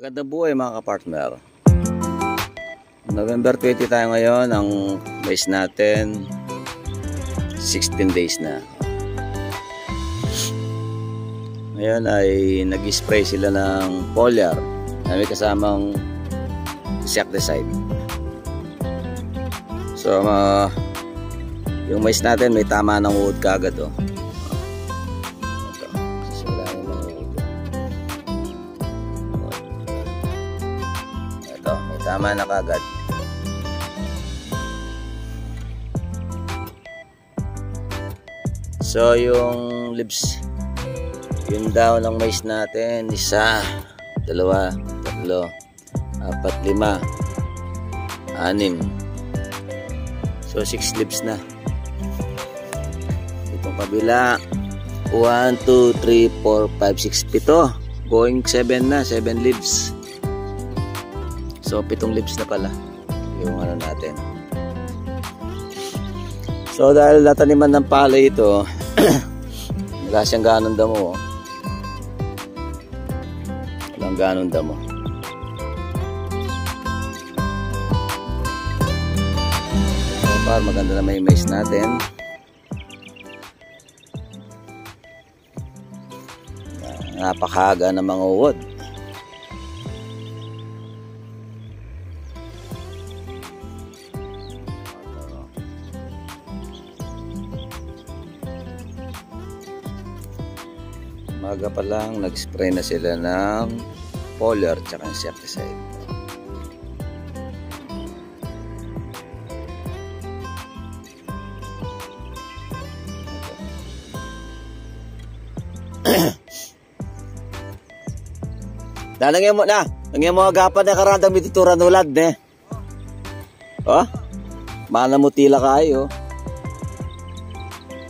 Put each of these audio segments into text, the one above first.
Magandang buhay mga kapartner. November 20 tayo ngayon. Ang mais natin 16 days na. Ngayon ay nag-spray sila ng foliar na may kasamang insecticide. So yung mais natin may tama ng uod kagad oh. Tama na kagad. So yung leaves, yung down ng mais natin, 1, 2, 3, 4, 5, 6. So 6 leaves na. Itong kabila 1, 2, 3, 4, 5, 6, 7. Going 7 na, 7 leaves. So 7 leaves na pala yung ano natin. So dahil nataniman ng palay ito, wala siyang ganong damo. Walang ganong damo. So para maganda na may mais natin. Napakahaga ng mga uod. Maga pa lang nag-spray na sila ng foliar tsaka insecticide. Dalangyan mo na. Langyan mo agapan na karandang mituturan ulad ne. Oh? Mana mo tila kayo.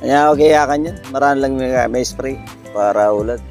Kaya okay yakan yan. Marami lang may spray para ulad.